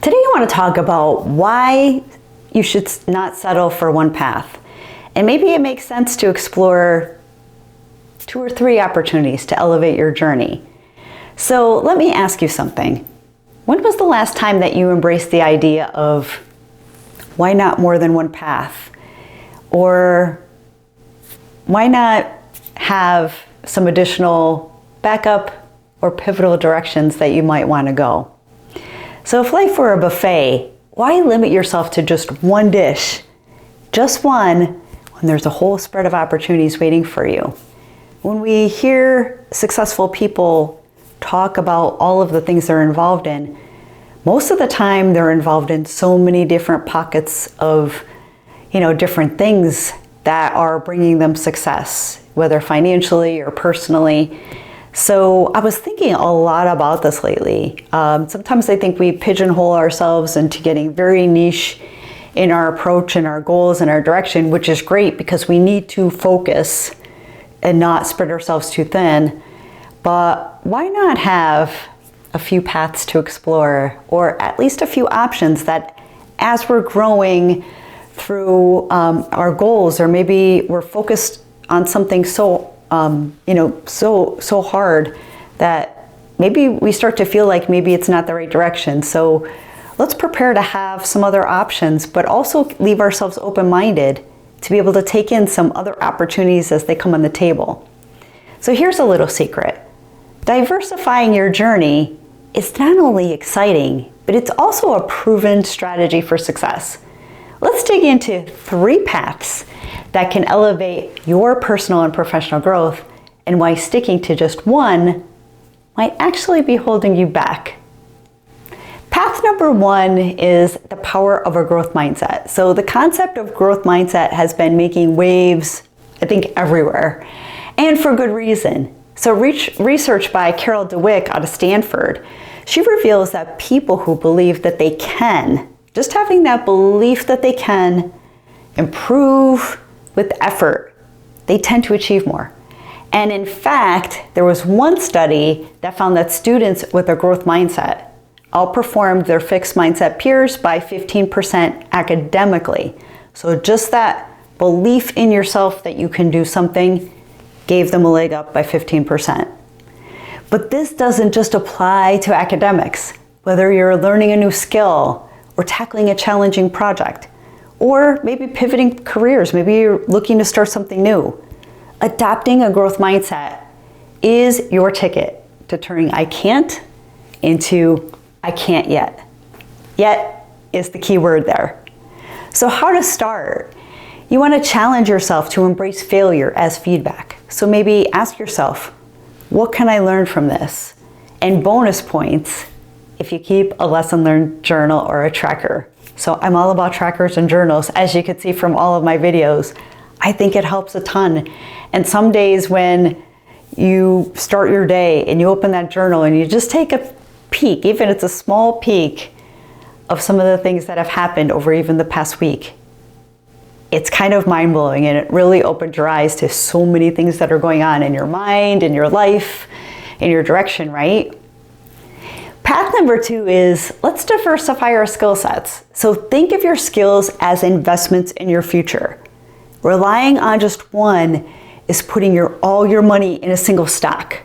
Today I want to talk about why you should not settle for one path. And maybe it makes sense to explore 2 or 3 opportunities to elevate your journey. So let me ask you something. When was the last time that you embraced the idea of why not more than one path? Or why not have some additional backup or pivotal directions that you might want to go? So if life were a buffet, why limit yourself to just one dish? Just one, when there's a whole spread of opportunities waiting for you. When we hear successful people talk about all of the things they're involved in, most of the time they're involved in so many different pockets of, different things that are bringing them success, whether financially or personally. So I was thinking a lot about this lately. Sometimes I think we pigeonhole ourselves into getting very niche in our approach and our goals and our direction, which is great because we need to focus and not spread ourselves too thin. But why not have a few paths to explore, or at least a few options that as we're growing through our goals, or maybe we're focused on something so hard that maybe we start to feel like maybe it's not the right direction. So let's prepare to have some other options, but also leave ourselves open-minded to be able to take in some other opportunities as they come on the table. So here's a little secret. Diversifying your journey is not only exciting, but it's also a proven strategy for success. Let's dig into 3 paths that can elevate your personal and professional growth, and why sticking to just one might actually be holding you back. Path number 1 is the power of a growth mindset. So the concept of growth mindset has been making waves, I think, everywhere, and for good reason. So research by Carol Dweck out of Stanford, she reveals that people who believe that they can, just having that belief that they can improve with effort, they tend to achieve more. And in fact, there was one study that found that students with a growth mindset outperformed their fixed mindset peers by 15% academically. So just that belief in yourself that you can do something gave them a leg up by 15%. But this doesn't just apply to academics. Whether you're learning a new skill or tackling a challenging project, or maybe pivoting careers, maybe you're looking to start something new. Adopting a growth mindset is your ticket to turning I can't into I can't yet. Yet is the key word there. So how to start? You want to challenge yourself to embrace failure as feedback. So maybe ask yourself, what can I learn from this? And bonus points if you keep a lesson learned journal or a tracker. So I'm all about trackers and journals, as you can see from all of my videos. I think it helps a ton. And some days when you start your day and you open that journal and you just take a peek, even if it's a small peek of some of the things that have happened over even the past week, it's kind of mind-blowing, and it really opened your eyes to so many things that are going on in your mind, in your life, in your direction, right? Path number 2 is let's diversify our skill sets. So think of your skills as investments in your future. Relying on just one is putting all your money in a single stock.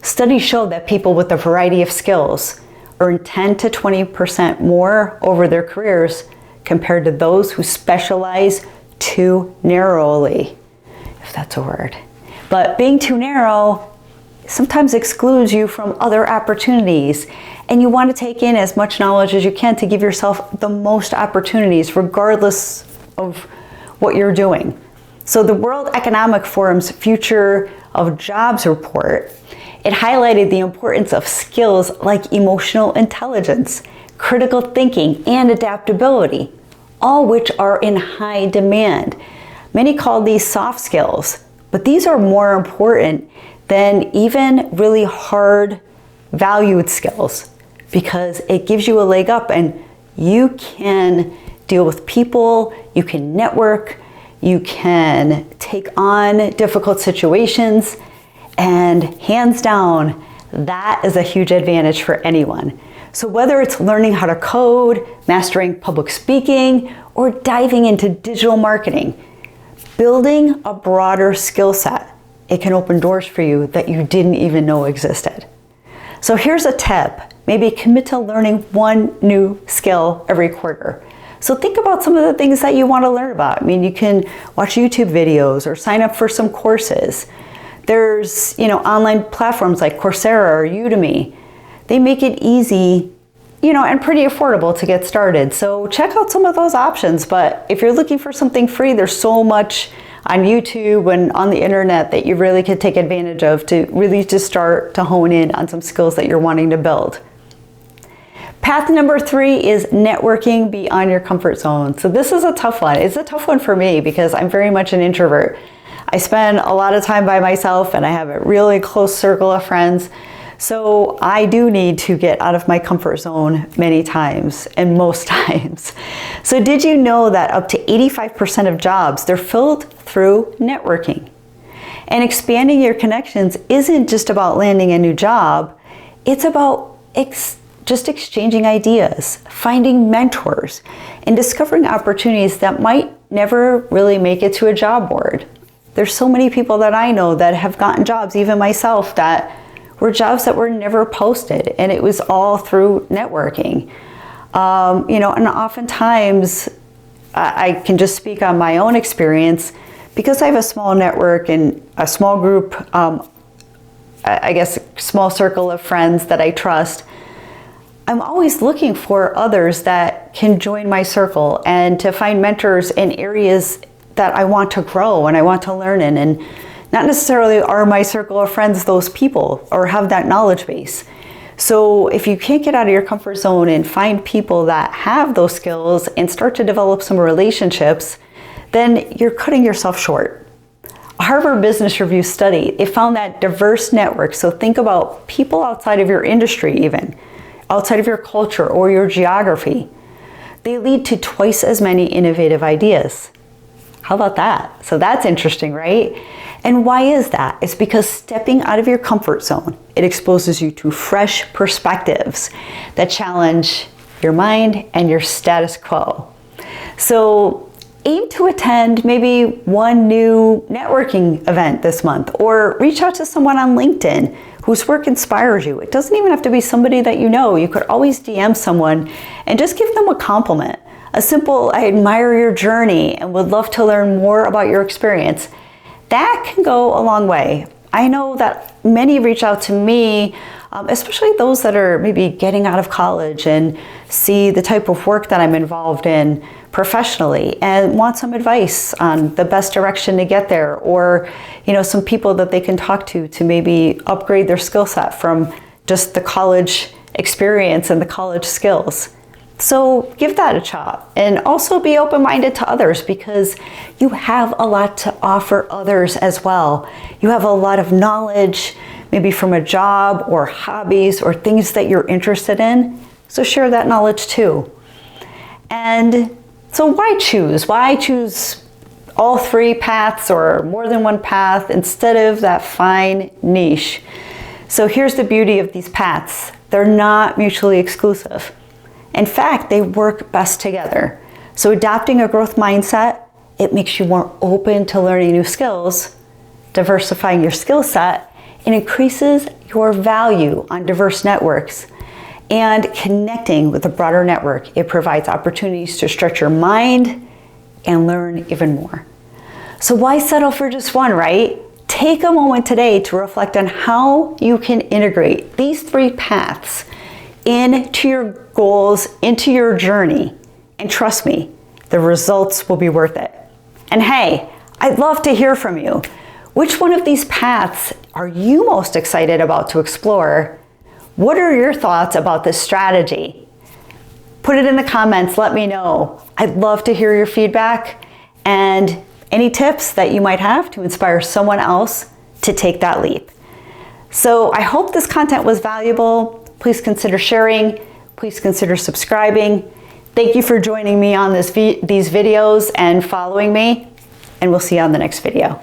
Studies show that people with a variety of skills earn 10 to 20% more over their careers compared to those who specialize too narrowly, if that's a word. But being too narrow sometimes excludes you from other opportunities, and you want to take in as much knowledge as you can to give yourself the most opportunities regardless of what you're doing. So the World Economic Forum's Future of Jobs report, it highlighted the importance of skills like emotional intelligence, critical thinking, and adaptability, all which are in high demand. Many call these soft skills, but these are more important than even really hard valued skills because it gives you a leg up and you can deal with people, you can network, you can take on difficult situations, and hands down, that is a huge advantage for anyone. So whether it's learning how to code, mastering public speaking, or diving into digital marketing, building a broader skill set, it can open doors for you that you didn't even know existed. So here's a tip. Maybe commit to learning one new skill every quarter. So think about some of the things that you want to learn about. I mean, you can watch YouTube videos or sign up for some courses. There's, online platforms like Coursera or Udemy. They make it easy, and pretty affordable to get started. So check out some of those options. But if you're looking for something free, there's so much on YouTube and on the internet that you really could take advantage of to really just start to hone in on some skills that you're wanting to build. Path number 3 is networking beyond your comfort zone. So this is a tough one. It's a tough one for me because I'm very much an introvert. I spend a lot of time by myself and I have a really close circle of friends. So I do need to get out of my comfort zone many times and most times. So did you know that up to 85% of jobs, they're filled through networking? And expanding your connections isn't just about landing a new job. It's about just exchanging ideas, finding mentors, and discovering opportunities that might never really make it to a job board. There's so many people that I know that have gotten jobs, even myself, that were jobs that were never posted, and it was all through networking. And oftentimes I can just speak on my own experience because I have a small network and a small group, small circle of friends that I trust. I'm always looking for others that can join my circle and to find mentors in areas that I want to grow and I want to learn in. And not necessarily are my circle of friends those people or have that knowledge base. So if you can't get out of your comfort zone and find people that have those skills and start to develop some relationships, then you're cutting yourself short. A Harvard Business Review study, it found that diverse networks, so think about people outside of your industry even, outside of your culture or your geography, they lead to twice as many innovative ideas. How about that? So that's interesting, right? And why is that? It's because stepping out of your comfort zone, it exposes you to fresh perspectives that challenge your mind and your status quo. So aim to attend maybe one new networking event this month, or reach out to someone on LinkedIn whose work inspires you. It doesn't even have to be somebody that you know. You could always DM someone and just give them a compliment. A simple, I admire your journey and would love to learn more about your experience. That can go a long way. I know that many reach out to me, especially those that are maybe getting out of college and see the type of work that I'm involved in professionally and want some advice on the best direction to get there, or some people that they can talk to maybe upgrade their skill set from just the college experience and the college skills. So give that a shot, and also be open-minded to others because you have a lot to offer others as well. You have a lot of knowledge, maybe from a job or hobbies or things that you're interested in. So share that knowledge too. And so why choose? Why choose all 3 paths or more than one path instead of that fine niche? So here's the beauty of these paths. They're not mutually exclusive. In fact, they work best together. So adopting a growth mindset, it makes you more open to learning new skills, diversifying your skill set, and increases your value on diverse networks. And connecting with a broader network, it provides opportunities to stretch your mind and learn even more. So why settle for just one, right? Take a moment today to reflect on how you can integrate these 3 paths into your goals, into your journey. And trust me, the results will be worth it. And hey, I'd love to hear from you. Which one of these paths are you most excited about to explore? What are your thoughts about this strategy? Put it in the comments, let me know. I'd love to hear your feedback and any tips that you might have to inspire someone else to take that leap. So I hope this content was valuable. Please consider sharing. Please consider subscribing. Thank you for joining me on these videos and following me, and we'll see you on the next video.